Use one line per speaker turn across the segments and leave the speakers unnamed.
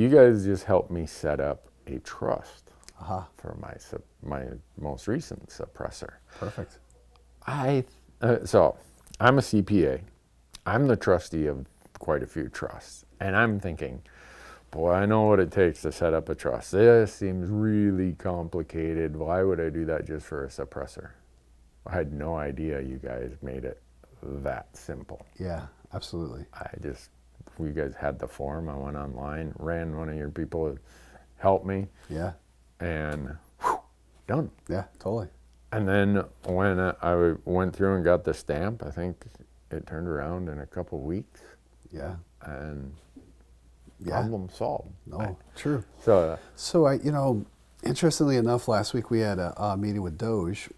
you guys just helped me set up a trust for my most recent suppressor.
Perfect.
So I'm a CPA. I'm the trustee of quite a few trusts, and I'm thinking, boy, I know what it takes to set up a trust. This seems really complicated. Why would I do that just for a suppressor? I had no idea you guys made it that simple.
Yeah, absolutely.
You guys had the form. I went online, ran one of your people to help me.
Yeah.
And done.
Yeah, totally.
And then when I went through and got the stamp, I think it turned around in a couple weeks.
Yeah.
And problem solved.
No, true.
So
I, interestingly enough, last week we had a meeting with Doge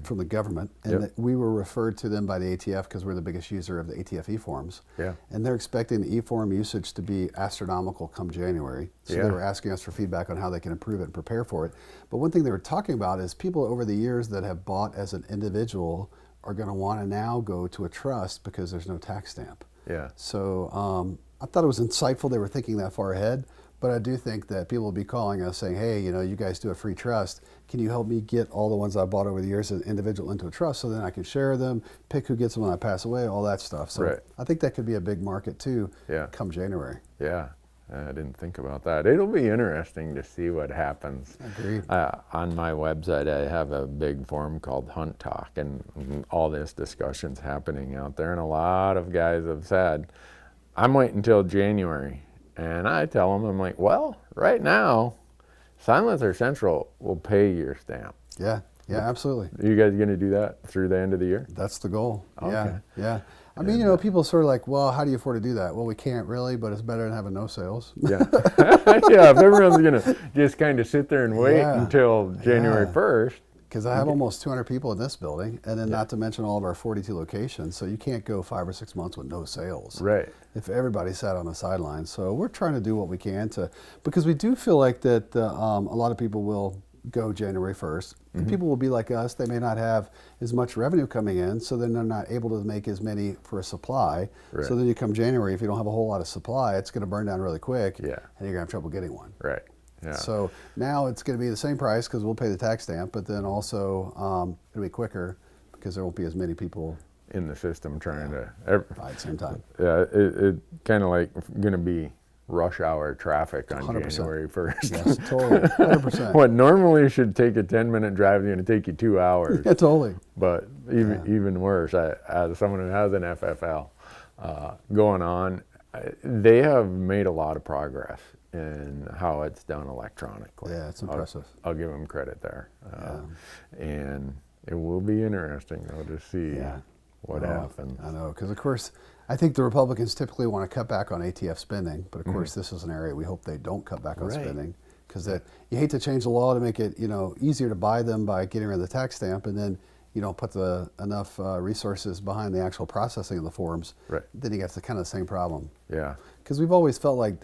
from the government, and we were referred to them by the ATF because we're the biggest user of the ATF e-forms.
Yeah.
And they're expecting the e-form usage to be astronomical come January. So they were asking us for feedback on how they can improve it and prepare for it. But one thing they were talking about is people over the years that have bought as an individual are going to want to now go to a trust because there's no tax stamp.
Yeah.
So I thought it was insightful they were thinking that far ahead. But I do think that people will be calling us saying, hey, you guys do a free trust. Can you help me get all the ones I bought over the years as an individual into a trust so then I can share them, pick who gets them when I pass away, all that stuff. So I think that could be a big market too come January.
Yeah, I didn't think about that. It'll be interesting to see what happens.
Agreed.
On my website, I have a big forum called Hunt Talk, and all this discussion's happening out there. And a lot of guys have said, I'm waiting until January. And I tell them, I'm like, well, right now, Silencer Central will pay your stamp.
Yeah, absolutely.
Are you guys going to do that through the end of the year?
That's the goal.
Okay.
Yeah. I mean, people sort of like, well, how do you afford to do that? Well, we can't really, but it's better than having no sales.
Yeah. Yeah, if everyone's going to just kind of sit there and wait until January 1st.
Because I have almost 200 people in this building, and then not to mention all of our 42 locations. So you can't go 5 or 6 months with no sales.
Right.
If everybody sat on the sidelines. So we're trying to do what we can because we do feel like that a lot of people will go January 1st. And people will be like us. They may not have as much revenue coming in, so then they're not able to make as many for a supply.
Right.
So then you come January, if you don't have a whole lot of supply, it's going to burn down really quick, and you're going to have trouble getting one.
Right. Yeah.
So now it's going to be the same price because we'll pay the tax stamp, but then also it'll be quicker because there won't be as many people
in the system trying to
at the same time.
Yeah, it kind of like going to be rush hour traffic on 100%. January 1st.
Yes, totally, 100%.
What normally should take a 10-minute drive is going to take you 2 hours.
Yeah, totally.
But even worse, as someone who has an FFL going on, they have made a lot of progress in how it's done electronically.
Yeah, it's impressive.
I'll give them credit there. And it will be interesting, though, to see what happens.
I know, because, of course, I think the Republicans typically want to cut back on ATF spending, but, of course, this is an area we hope they don't cut back on spending, because you hate to change the law to make it easier to buy them by getting rid of the tax stamp, and then you don't put enough resources behind the actual processing of the forms, then you get the kind of the same problem.
Yeah.
Because we've always felt like,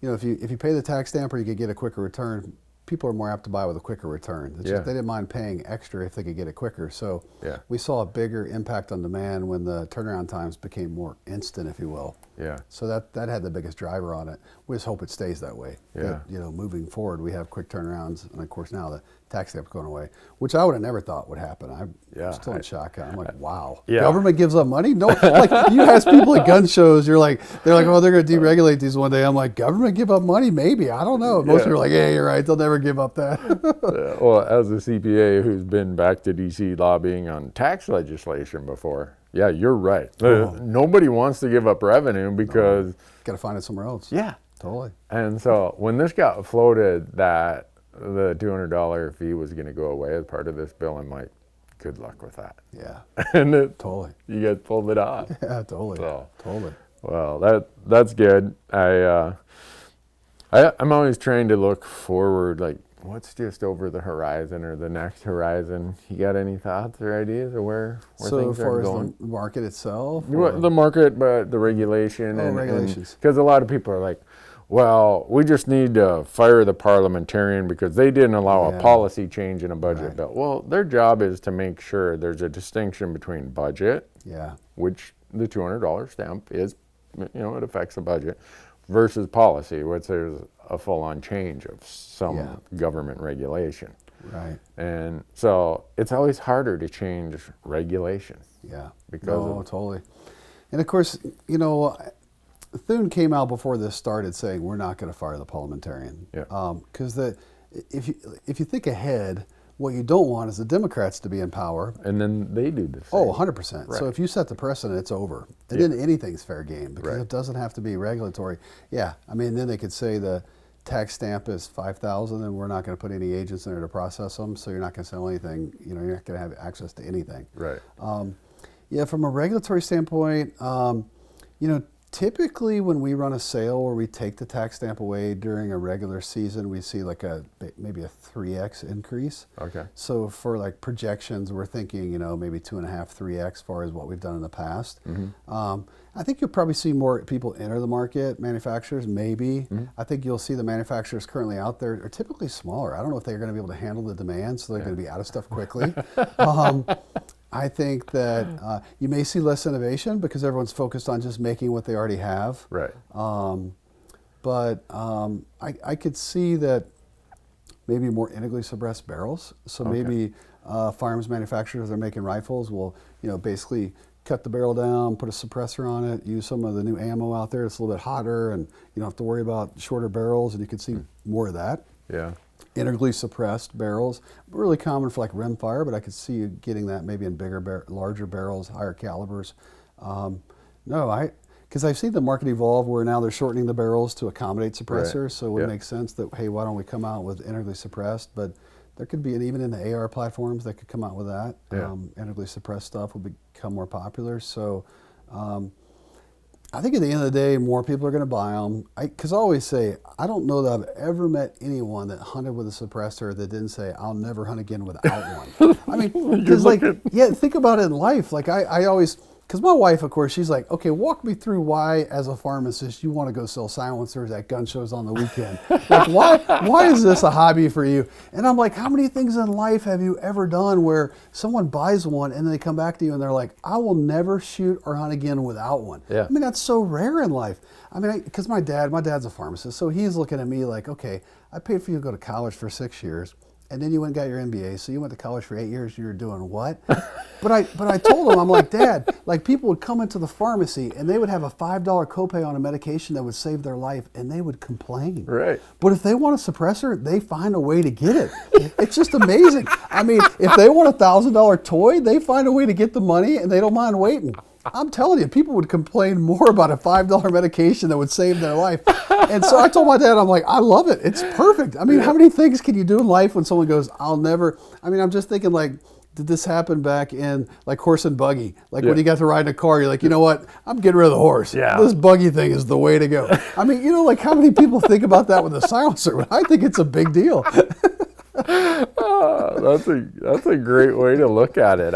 if you pay the tax stamp or you could get a quicker return, people are more apt to buy with a quicker return. It's just they didn't mind paying extra if they could get it quicker. So we saw a bigger impact on demand when the turnaround times became more instant, if you will.
Yeah.
So that had the biggest driver on it. We just hope it stays that way.
Yeah.
That, moving forward, we have quick turnarounds, and of course now the tax stamp's going away, which I would have never thought would happen. I'm still in shock. I'm like, wow.
Yeah.
Government gives up money? No, like you ask people at gun shows, they're like, oh, they're going to deregulate these one day. I'm like, government give up money? Maybe. I don't know. Most people are like, yeah, you're right. They'll never give up that.
Well, as a CPA who's been back to D.C. lobbying on tax legislation before, yeah, you're right. Nobody wants to give up revenue because...
Got to find it somewhere else.
Yeah.
Totally.
And so when this got floated that the $200 fee was going to go away as part of this bill, I'm like, good luck with that.
Yeah.
And
totally.
You guys pulled it off.
Yeah, totally.
So,
totally.
Well, that's good. I'm always trying to look forward, like what's just over the horizon or the next horizon. You got any thoughts or ideas of where things are going?
So far as the market itself?
The market, but the regulation.
Regulations.
Because a lot of people are like, well, we just need to fire the parliamentarian because they didn't allow a policy change in a budget bill. Well, their job is to make sure there's a distinction between budget, which the $200 stamp is, it affects the budget, versus policy, which there's a full-on change of some
Yeah.
government regulation.
Right.
And so it's always harder to change regulation.
Yeah.
Because
totally. And of course, you know, Thune came out before this started saying we're not going to fire the parliamentarian.
Yeah.
Because if you think ahead, what you don't want is the Democrats to be in power.
And then they do the same.
Oh, 100%.
Right.
So if you set the precedent, it's over. And
Yeah.
then anything's fair game because
Right.
it doesn't have to be regulatory. Yeah, I mean, then they could say the tax stamp is 5,000 and we're not going to put any agents in there to process them, so you're not going to sell anything. You know, you're not going to have access to anything.
Right.
Yeah, from a regulatory standpoint, you know, typically when we run a sale where we take the tax stamp away during a regular season, we see like maybe a 3x increase.
Okay.
So for like projections, we're thinking, you know, maybe 2.5, 3x as far as what we've done in the past.
Mm-hmm.
I think you'll probably see more people enter the market, manufacturers, maybe.
Mm-hmm.
I think you'll see the manufacturers currently out there are typically smaller. I don't know if they're going to be able to handle the demand, so they're going to be out of stuff quickly. I think that you may see less innovation because everyone's focused on just making what they already have.
Right.
But I could see that maybe more integrally suppressed barrels. So
Okay.
maybe firearms manufacturers that are making rifles will, you know, basically cut the barrel down, put a suppressor on it, use some of the new ammo out there. It's a little bit hotter, and you don't have to worry about shorter barrels, and you could see more of that.
Yeah.
Integrally suppressed barrels, really common for like rimfire, but I could see you getting that maybe in bigger, larger barrels, higher calibers. Because I've seen the market evolve where now they're shortening the barrels to accommodate suppressors,
Right.
so it would
Yeah.
make sense that, hey, why don't we come out with integrally suppressed? But there could be, and even in the AR platforms, they could come out with that.
Yeah.
Integrally suppressed stuff will become more popular. So I think at the end of the day, more people are going to buy them. Because I always say, I don't know that I've ever met anyone that hunted with a suppressor that didn't say, I'll never hunt again without one. I mean, because like, yeah, think about it in life. Like I always, because my wife, of course, she's like, okay, walk me through why, as a pharmacist, you want to go sell silencers at gun shows on the weekend. Like, why is this a hobby for you? And I'm like, how many things in life have you ever done where someone buys one and then they come back to you and they're like, I will never shoot or hunt again without one.
Yeah.
I mean, that's so rare in life. I mean, because my dad's a pharmacist, so he's looking at me like, okay, I paid for you to go to college for 6 years. And then you went and got your MBA, so you went to college for 8 years. You were doing what? But I told him, I'm like, Dad, like people would come into the pharmacy and they would have a $5 copay on a medication that would save their life, and they would complain.
Right.
But if they want a suppressor, they find a way to get it. It's just amazing. I mean, if they want a $1,000 toy, they find a way to get the money, and they don't mind waiting. I'm telling you, people would complain more about a $5 medication that would save their life. And so I told my dad, I'm like, I love it. It's perfect. I mean, how many things can you do in life when someone goes, I'll never, I mean, I'm just thinking like, did this happen back in like horse and buggy? Like when you got to ride in a car, you're like, you know what? I'm getting rid of the horse.
Yeah.
This buggy thing is the way to go. I mean, you know, like how many people think about that with a silencer? I think it's a big deal.
That's a great way to look at it.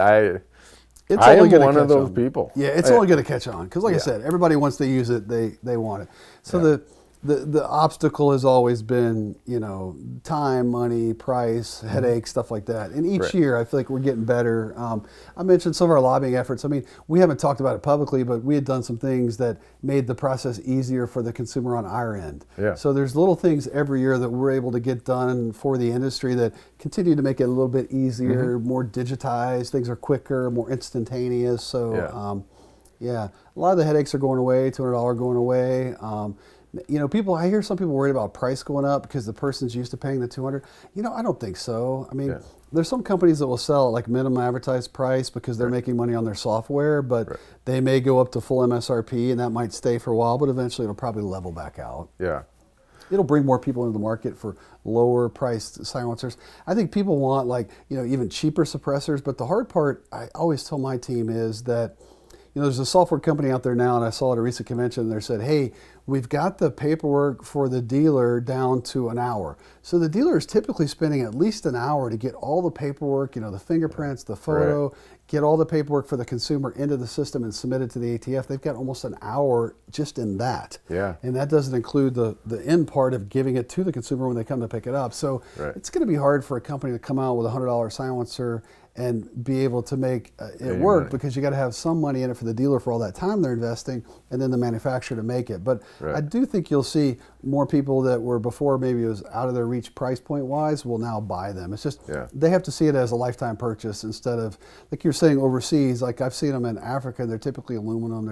It's
I
only
am
gonna
one of
catch
those
on.
people.
Yeah, it's only going to catch on because, like I
Yeah.
said, everybody wants to use it. They want it. So the obstacle has always been, you know, time, money, price, headache, stuff like that. And each
Right.
year, I feel like we're getting better. I mentioned some of our lobbying efforts. I mean, we haven't talked about it publicly, but we had done some things that made the process easier for the consumer on our end.
Yeah.
So there's little things every year that we're able to get done for the industry that continue to make it a little bit easier, more digitized. Things are quicker, more instantaneous. So,
Yeah.
a lot of the headaches are going away. $200 going away. You know, I hear some people worried about price going up because the person's used to paying the $200. You know, I don't think so. I mean, there's some companies that will sell at like minimum advertised price because they're making money on their software, but they may go up to full MSRP, and that might stay for a while, but eventually it'll probably level back out.
Yeah.
It'll bring more people into the market for lower priced silencers. I think people want like, you know, even cheaper suppressors, but the hard part, I always tell my team, is that, you know, there's a software company out there now, and I saw at a recent convention, they said, hey, we've got the paperwork for the dealer down to an hour. So the dealer is typically spending at least an hour to get all the paperwork, you know, the fingerprints, the photo, get all the paperwork for the consumer into the system and submit it to the ATF. They've got almost an hour just in that.
Yeah.
And that doesn't include the end part of giving it to the consumer when they come to pick it up. So it's going to be hard for a company to come out with a $100 silencer and be able to make it
Any
work,
money.
because you got to have some money in it for the dealer for all that time they're investing, and then the manufacturer to make it. But
Right.
I do think you'll see more people that were before maybe it was out of their reach price point wise will now buy them. It's just
Yeah.
they have to see it as a lifetime purchase instead of, like you're saying, overseas. Like I've seen them in Africa, they're typically aluminum.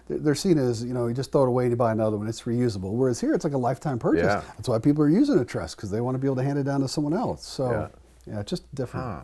They're seen as, you just throw it away and you buy another one. It's reusable. Whereas here it's like a lifetime purchase.
Yeah.
That's why people are using a truss, because they want to be able to hand it down to someone else. So
Yeah.
yeah, it's just different.
Huh.